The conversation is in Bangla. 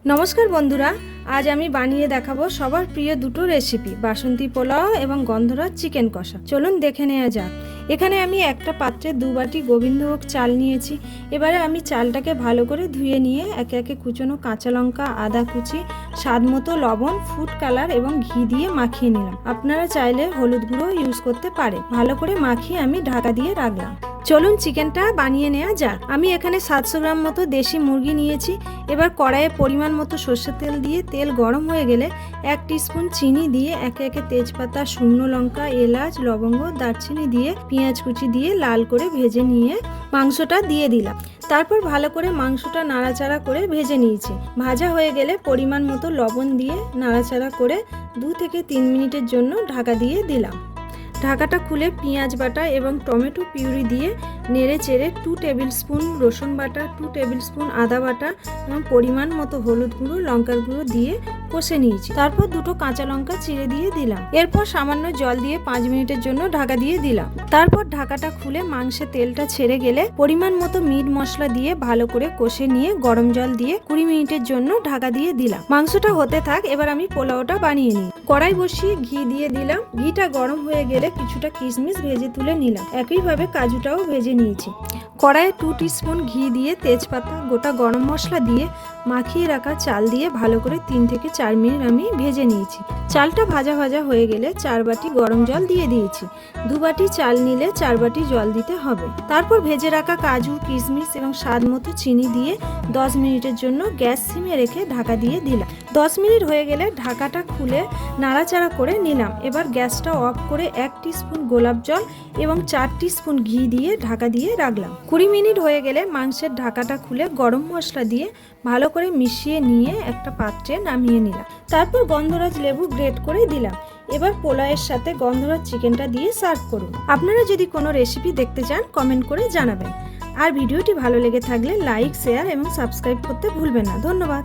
নমস্কার বন্ধুরা, আজ আমি বানিয়ে দেখাবো সবার প্রিয় দুটো রেসিপি, বাসন্তী পোলাও এবং গন্ধরাজ চিকেন কষা। চলুন দেখে নেওয়া যাক। এখানে আমি একটা পাত্রে 2 বাটি গোবিন্দভোগ চাল নিয়েছি। এবারে আমি চালটাকে ভালো করে ধুয়ে নিয়ে একে একে কুচনো কাঁচা লঙ্কা, আদা কুচি, স্বাদ মতো লবণ, ফুড কালার এবং ঘি দিয়ে মাখিয়ে নিলাম। আপনারা চাইলে হলুদ গুঁড়ো ইউজ করতে পারে। ভালো করে মাখিয়ে আমি ঢাকা দিয়ে রাখলাম। চলুন চিকেনটা বানিয়ে নেওয়া যাক। আমি এখানে 700 গ্রাম মতো দেশি মুরগি নিয়েছি। এবার কড়াইয়ে পরিমাণ মতো সর্ষের তেল দিয়ে তেল গরম হয়ে গেলে 1 টিস্পুন চিনি দিয়ে একে একে তেজপাতা, শুকনো লঙ্কা, এলাচ, লবঙ্গ, দারচিনি দিয়ে পেঁয়াজ কুচি দিয়ে লাল করে ভেজে নিয়ে মাংসটা দিয়ে দিলাম। তারপর ভালো করে মাংসটা নাড়াচাড়া করে ভেজে নিয়েছি। ভাজা হয়ে গেলে পরিমাণ মতো লবণ দিয়ে নাড়াচাড়া করে 2 থেকে 3 মিনিটের জন্য ঢাকা দিয়ে দিলাম। ঢাকাটা খুলে পেঁয়াজ বাটা এবং টমেটো পিউরি দিয়ে নেড়ে চেড়ে 2 টেবিল স্পুন রসুন বাটা, 2 টেবিল স্পুন আদা বাটা এবং পরিমাণ মতো হলুদ গুঁড়ো, লঙ্কার গুঁড়ো দিয়ে কষে নিয়েছি। তারপর 2টো কাঁচা লঙ্কা চিড়ে দিয়ে দিলাম। এরপর সামান্য জল দিয়ে 5 মিনিটের জন্য ঢাকা দিয়ে দিলাম। তারপর ঢাকাটা খুলে মাংসের তেলটা ছেড়ে গেলে পরিমাণ মতো মিট মশলা দিয়ে ভালো করে কষে নিয়ে গরম জল দিয়ে 20 মিনিটের জন্য ঢাকা দিয়ে দিলাম। মাংসটা হতে থাক। এবার আমি পোলাওটা বানিয়ে নিই। কড়াই বসিয়ে ঘি দিয়ে দিলাম। ঘিটা গরম হয়ে গেলে কিছুটা কিশমিশ ভেজে তুলে নিলাম। একইভাবে কাজুটাও ভেজে নিয়েছি। কড়াইয়ে 2 টিস্পুন ঘি দিয়ে তেজপাতা, গোটা গরম মশলা দিয়ে মাখিয়ে রাখা চাল দিয়ে ভালো করে 3 থেকে 4 মিনিট আমি ভেজে নিয়েছি। চালটা ভাজা ভাজা হয়ে গেলে 4 বাটি গরম জল দিয়ে দিয়েছি। 2 বাটি চাল নিলে 4 বাটি জল দিতে হবে। তারপর ভেজে রাখা কাজু, কিশমিশ এবং স্বাদ মতো চিনি দিয়ে 10 মিনিটের জন্য গ্যাস সিমে রেখে ঢাকা দিয়ে দিলাম। 10 মিনিট হয়ে গেলে ঢাকাটা খুলে নাড়াচাড়া করে নিলাম। এবার গ্যাসটা অফ করে 1 টিস্পুন গোলাপ জল এবং 4 টিস্পুন ঘি দিয়ে ঢাকা দিয়ে রাখলাম। 20 মিনিট হয়ে গেলে মাংসের ঢাকাটা খুলে গরম মশলা দিয়ে ভালো করে মিশিয়ে নিয়ে একটা পাত্রে নামিয়ে নিলাম। তারপর গন্ধরাজ লেবু গ্রেট করে দিলাম। এবার পোলাওয়ের সাথে গন্ধরাজ চিকেনটা দিয়ে সার্ভ করুন। আপনারা যদি কোনো রেসিপি দেখতে চান কমেন্ট করে জানাবেন। আর ভিডিওটি ভালো লেগে থাকলে লাইক, শেয়ার এবং সাবস্ক্রাইব করতে ভুলবেন না। ধন্যবাদ।